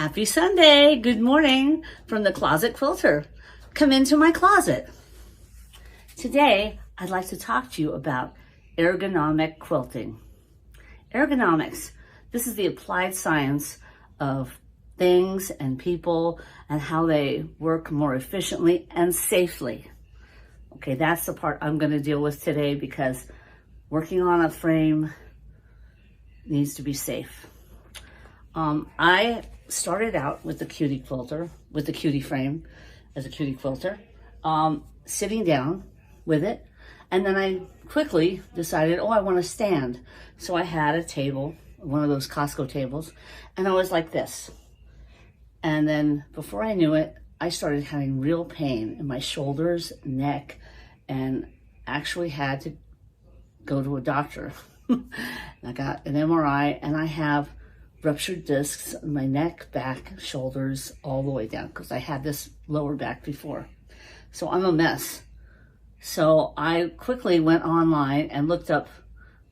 Happy Sunday. Good morning from the Closet Quilter. Come into my closet. Today, I'd like to talk to you about ergonomic quilting. Ergonomics. This is the applied science of things and people and how they work more efficiently and safely. Okay, that's the part I'm going to deal with today because working on a frame needs to be safe. I started out with the Cutie quilter, with the Cutie frame as a Cutie quilter, sitting down with it. And then I quickly decided, I want to stand. So I had a table, one of those Costco tables, and I was like this. And then before I knew it, I started having real pain in my shoulders, neck, and actually had to go to a doctor. I got an MRI and I have ruptured discs in my neck, back, shoulders, all the way down because I had this lower back before. So I'm a mess. So I quickly went online and looked up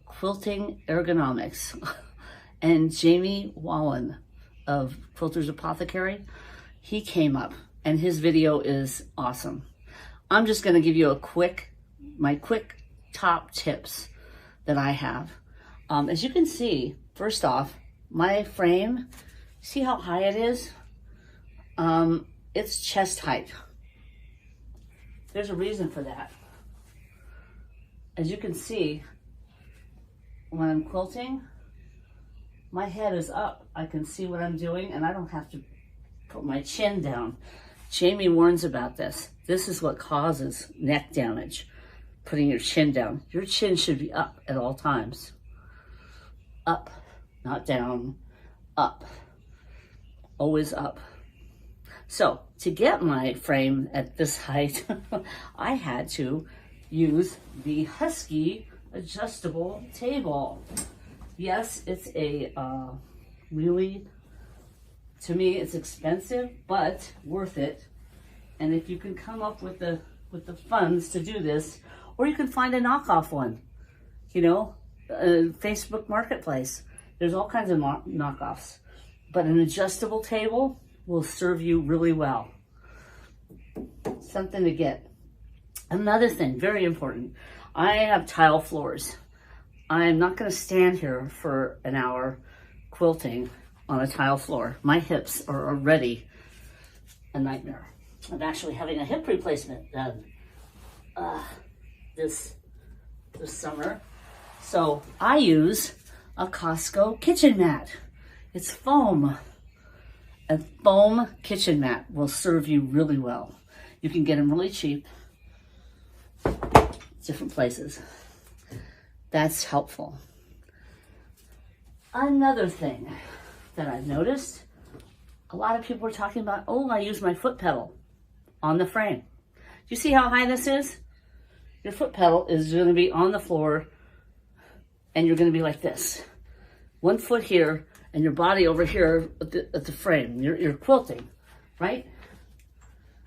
Quilting Ergonomics and Jamie Wallen of Quilter's Apothecary. He came up and his video is awesome. I'm just going to give you my quick top tips that I have. As you can see, first off, my frame, see how high it is? It's chest height. There's a reason for that. As you can see, when I'm quilting, my head is up. I can see what I'm doing and I don't have to put my chin down. Jamie warns about this. This is what causes neck damage, putting your chin down. Your chin should be up at all times. Up, not down, up, always up. So to get my frame at this height, I had to use the Husky adjustable table. Yes, it's a really, to me, it's expensive, but worth it. And if you can come up with the funds to do this, or you can find a knockoff one, Facebook Marketplace. There's all kinds of knockoffs, but an adjustable table will serve you really well. Something to get. Another thing, very important, I have tile floors. I'm not going to stand here for an hour quilting on a tile floor. My hips are already a nightmare. I'm actually having a hip replacement done this summer. So I use a Costco kitchen mat. It's foam. A foam kitchen mat will serve you really well. You can get them really cheap. Different places. That's helpful. Another thing that I've noticed, a lot of people are talking about, I use my foot pedal on the frame. Do you see how high this is? Your foot pedal is going to be on the floor and you're going to be like this. One foot here and your body over here at the frame. You're quilting, right?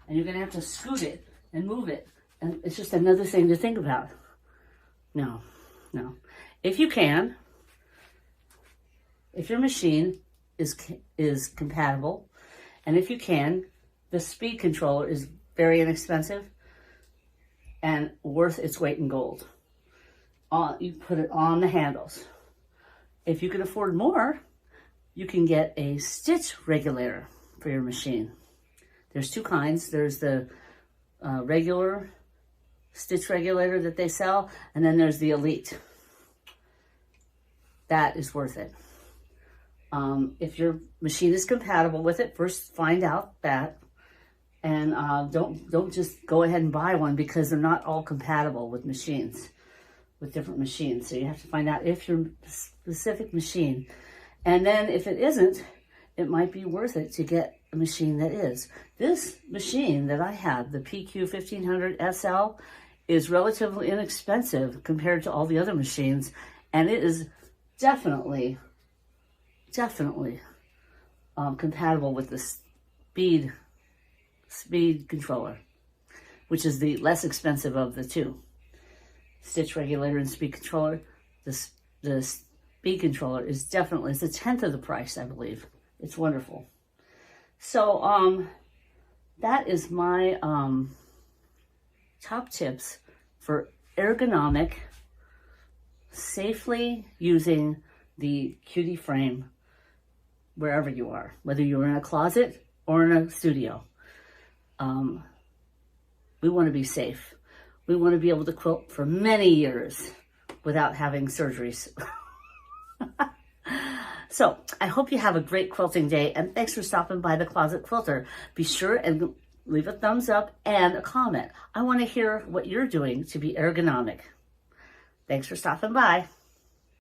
And you're going to have to scoot it and move it. And it's just another thing to think about. No. If you can, if your machine is compatible, and if you can, the speed controller is very inexpensive and worth its weight in gold. You put it on the handles. If you can afford more, you can get a stitch regulator for your machine. There's two kinds. There's the regular stitch regulator that they sell, and then there's the Elite. That is worth it. If your machine is compatible with it, first find out that, and don't just go ahead and buy one because they're not all compatible with different machines. So you have to find out if your specific machine, and then if it isn't, it might be worth it to get a machine that is. This machine that I have, the PQ 1500 SL, is relatively inexpensive compared to all the other machines, and it is definitely compatible with the speed controller, which is the less expensive of the two. Stitch regulator and speed controller. The speed controller is definitely, it's a tenth of the price, I believe. It's wonderful. So that is my top tips for ergonomic, safely using the Cutie frame wherever you are, whether you're in a closet or in a studio. We want to be safe. We want to be able to quilt for many years without having surgeries. So I hope you have a great quilting day, and thanks for stopping by the Closet Quilter. Be sure and leave a thumbs up and a comment. I want to hear what you're doing to be ergonomic. Thanks for stopping by.